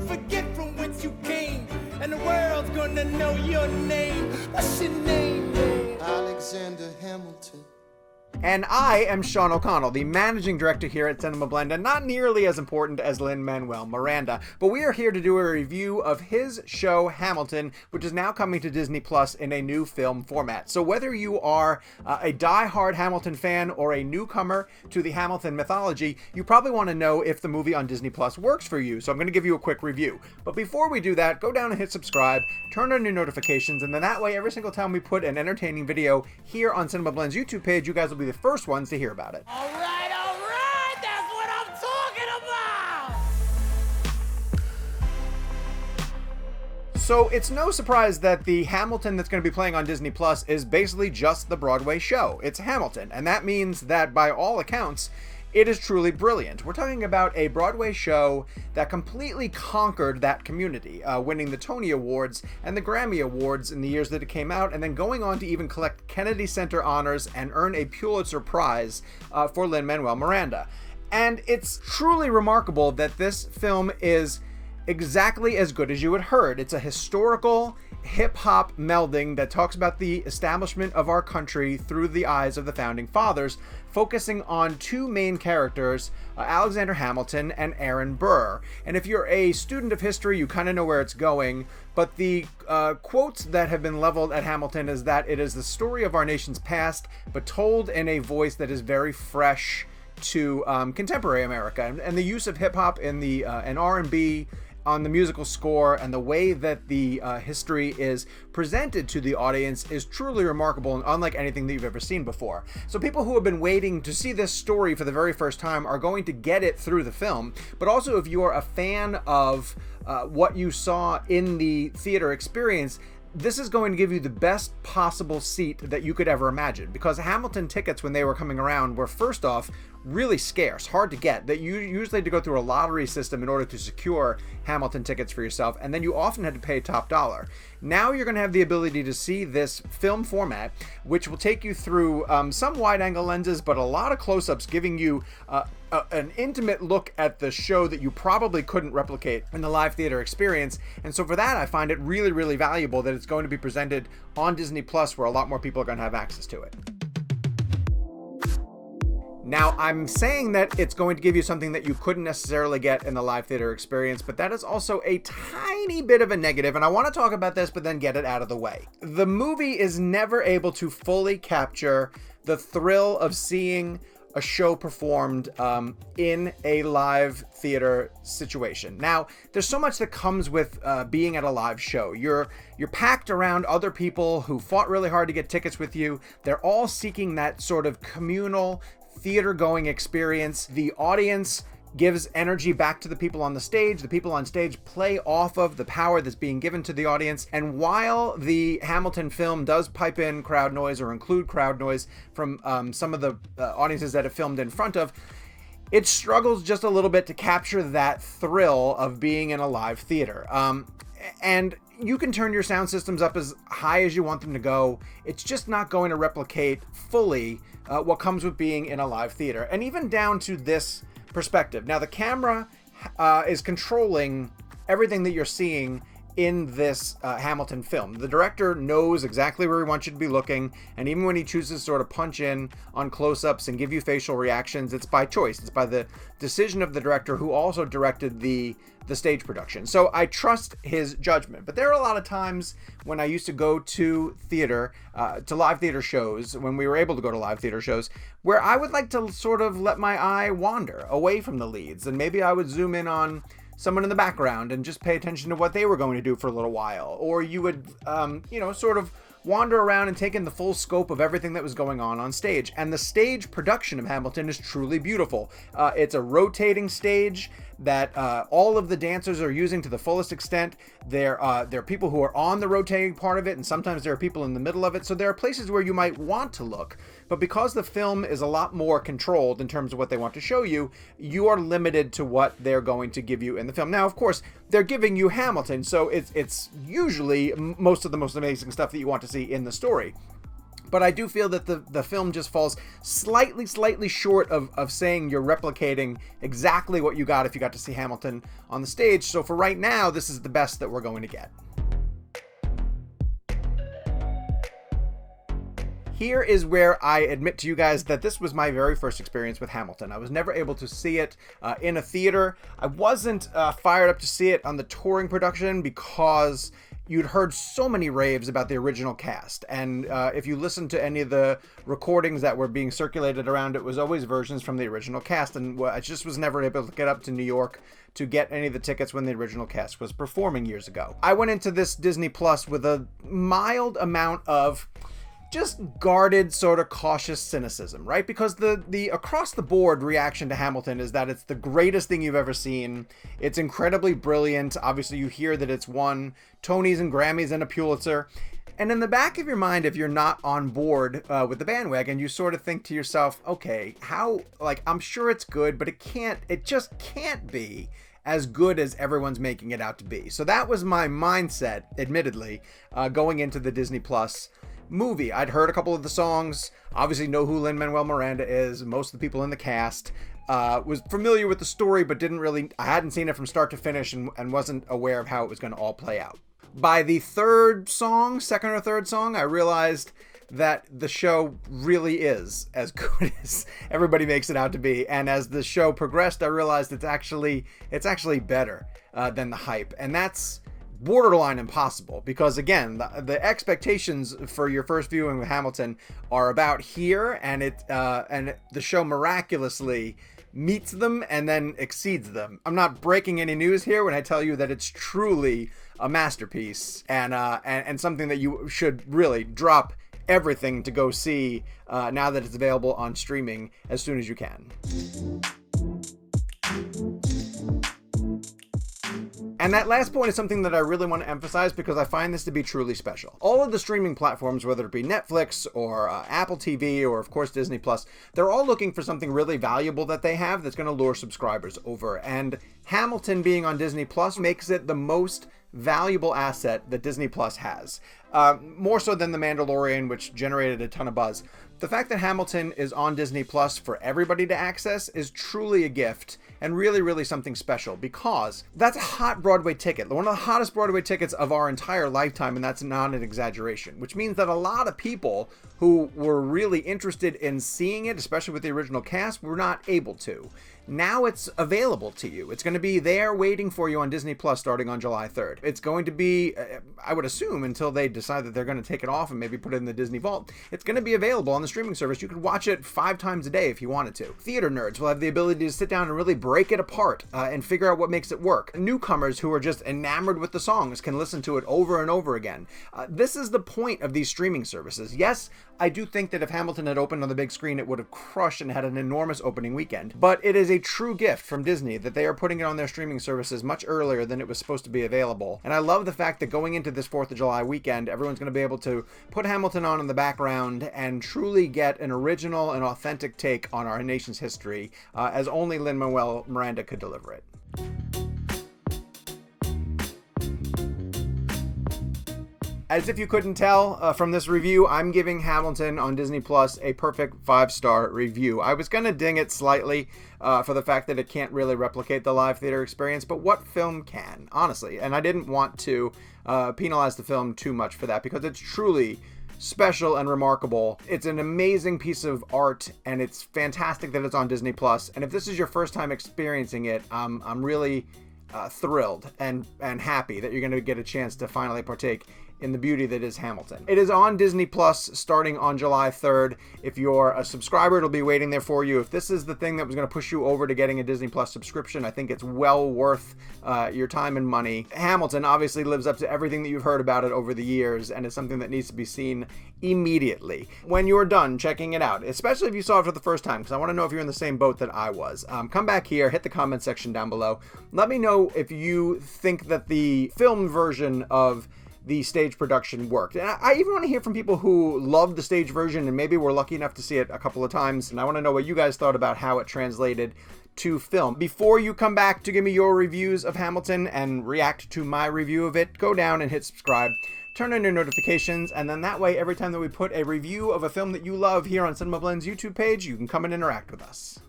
forget from whence you came, and the world's gonna know your name. What's your name, man? Alexander Hamilton. And I am Sean O'Connell, the managing director here at CinemaBlend, and not nearly as important as Lin-Manuel Miranda, but we are here to do a review of his show Hamilton, which is now coming to Disney Plus in a new film format. So whether you are a die-hard Hamilton fan or a newcomer to the Hamilton mythology, you probably want to know if the movie on Disney Plus works for you, so I'm going to give you a quick review. But before we do that, go down and hit subscribe, turn on your notifications, and then that way every single time we put an entertaining video here on CinemaBlend's YouTube page, you guys will be the first ones to hear about it. All right, that's what I'm talking about! So it's no surprise that the Hamilton that's going to be playing on Disney Plus is basically just the Broadway show. It's Hamilton, and that means that by all accounts, it is truly brilliant. We're talking about a Broadway show that completely conquered that community, winning the Tony Awards and the Grammy Awards in the years that it came out, and then going on to even collect Kennedy Center honors and earn a Pulitzer Prize for Lin-Manuel Miranda. And it's truly remarkable that this film is exactly as good as you had heard. It's a historical hip-hop melding that talks about the establishment of our country through the eyes of the founding fathers, focusing on two main characters, Alexander Hamilton and Aaron Burr. And if you're a student of history, you kind of know where it's going, but the quotes that have been leveled at Hamilton is that it is the story of our nation's past, but told in a voice that is very fresh to contemporary America. And the use of hip-hop in the and R&B on the musical score and the way that the history is presented to the audience is truly remarkable and unlike anything that you've ever seen before. So people who have been waiting to see this story for the very first time are going to get it through the film, but also if you are a fan of what you saw in the theater experience, this is going to give you the best possible seat that you could ever imagine, because Hamilton tickets when they were coming around were first off really scarce, hard to get, that you usually had to go through a lottery system in order to secure Hamilton tickets for yourself, and then you often had to pay top dollar. Now you're going to have the ability to see this film format, which will take you through some wide-angle lenses, but a lot of close-ups, giving you an intimate look at the show that you probably couldn't replicate in the live theater experience. And so for that, I find it really, really valuable that it's going to be presented on Disney Plus, where a lot more people are going to have access to it. Now, I'm saying that it's going to give you something that you couldn't necessarily get in the live theater experience, but that is also a tiny bit of a negative, and I want to talk about this, but then get it out of the way. The movie is never able to fully capture the thrill of seeing a show performed in a live theater situation. Now, there's so much that comes with being at a live show. You're packed around other people who fought really hard to get tickets with you. They're all seeking that sort of communal theater-going experience. The audience gives energy back to the people on the stage. The people on stage play off of the power that's being given to the audience. And while the Hamilton film does pipe in crowd noise or include crowd noise from some of the audiences that it filmed in front of, it struggles just a little bit to capture that thrill of being in a live theater. And you can turn your sound systems up as high as you want them to go. It's just not going to replicate fully what comes with being in a live theater. And even down to this perspective. Now, the camera is controlling everything that you're seeing in this Hamilton film. The director knows exactly where he wants you to be looking, and even when he chooses to sort of punch in on close-ups and give you facial reactions, it's by choice. It's by the decision of the director, who also directed the stage production. So I trust his judgment. But there are a lot of times when I used to go to theater, to live theater shows, when we were able to go to live theater shows, where I would like to sort of let my eye wander away from the leads, and maybe I would zoom in on someone in the background and just pay attention to what they were going to do for a little while. Or you would, sort of wander around and take in the full scope of everything that was going on stage. And the stage production of Hamilton is truly beautiful. It's a rotating stage that all of the dancers are using to the fullest extent. There are people who are on the rotating part of it, and sometimes there are people in the middle of it. So there are places where you might want to look, but because the film is a lot more controlled in terms of what they want to show you, you are limited to what they're going to give you in the film. Now, of course, they're giving you Hamilton, so it's usually most of the most amazing stuff that you want to see in the story. But I do feel that the film just falls slightly short of saying you're replicating exactly what you got if you got to see Hamilton on the stage. So for right now, this is the best that we're going to get. Here is where I admit to you guys that this was my very first experience with Hamilton. I was never able to see it in a theater. I wasn't fired up to see it on the touring production because you'd heard so many raves about the original cast. And if you listen to any of the recordings that were being circulated around, it was always versions from the original cast. And I just was never able to get up to New York to get any of the tickets when the original cast was performing years ago. I went into this Disney Plus with a mild amount of just guarded, sort of cautious cynicism, right? Because the across the board reaction to Hamilton is that it's the greatest thing you've ever seen. It's incredibly brilliant. Obviously, you hear that it's won Tonys and Grammys and a Pulitzer. And in the back of your mind, if you're not on board with the bandwagon, you sort of think to yourself, okay, I'm sure it's good, but it just can't be as good as everyone's making it out to be. So that was my mindset, admittedly, going into the Disney Plus movie. I'd heard a couple of the songs, obviously know who Lin-Manuel Miranda is, most of the people in the cast, was familiar with the story, but I hadn't seen it from start to finish and wasn't aware of how it was going to all play out. By the second or third song, I realized that the show really is as good as everybody makes it out to be. And as the show progressed, I realized it's actually better than the hype. And that's borderline impossible because, again, the expectations for your first viewing of Hamilton are about here, and the show miraculously meets them and then exceeds them. I'm not breaking any news here when I tell you that it's truly a masterpiece and something that you should really drop everything to go see now that it's available on streaming as soon as you can. And that last point is something that I really want to emphasize because I find this to be truly special. All of the streaming platforms, whether it be Netflix or Apple TV or, of course, Disney Plus, they're all looking for something really valuable that they have that's going to lure subscribers over. And Hamilton being on Disney Plus makes it the most valuable asset that Disney Plus has. More so than The Mandalorian, which generated a ton of buzz. The fact that Hamilton is on Disney Plus for everybody to access is truly a gift and really, really something special because that's a hot Broadway ticket, one of the hottest Broadway tickets of our entire lifetime, and that's not an exaggeration, which means that a lot of people who were really interested in seeing it, especially with the original cast, were not able to. Now it's available to you. It's going to be there waiting for you on Disney Plus starting on July 3rd. It's going to be, I would assume, until they decide that they're going to take it off and maybe put it in the Disney Vault, it's going to be available on the streaming service. You could watch it 5 times a day if you wanted to. Theater nerds will have the ability to sit down and really break it apart and figure out what makes it work. Newcomers who are just enamored with the songs can listen to it over and over again. This is the point of these streaming services. Yes, I do think that if Hamilton had opened on the big screen, it would have crushed and had an enormous opening weekend. But it is a true gift from Disney that they are putting it on their streaming services much earlier than it was supposed to be available. And I love the fact that going into this 4th of July weekend, everyone's going to be able to put Hamilton on in the background and truly get an original and authentic take on our nation's history, as only Lin-Manuel Miranda could deliver it. As if you couldn't tell from this review, I'm giving Hamilton on Disney Plus a perfect 5-star review. I was going to ding it slightly for the fact that it can't really replicate the live theater experience, but what film can, honestly? And I didn't want to penalize the film too much for that because it's truly special and remarkable. It's an amazing piece of art, and it's fantastic that it's on Disney Plus. And if this is your first time experiencing it, I'm really thrilled and happy that you're going to get a chance to finally partake in the beauty that is Hamilton. It is on Disney Plus starting on July 3rd. If you're a subscriber, it'll be waiting there for you. If this is the thing that was going to push you over to getting a Disney Plus subscription, I think it's well worth your time and money. Hamilton obviously lives up to everything that you've heard about it over the years, and is something that needs to be seen immediately when you're done checking it out, especially if you saw it for the first time, because I want to know if you're in the same boat that I was. Come back here, hit the comment section down below. Let me know if you think that the film version of the stage production worked. And I even want to hear from people who love the stage version and maybe were lucky enough to see it a couple of times. And I want to know what you guys thought about how it translated to film. Before you come back to give me your reviews of Hamilton and react to my review of it, go down and hit subscribe. Turn on your notifications, and then that way, every time that we put a review of a film that you love here on CinemaBlend's YouTube page, you can come and interact with us.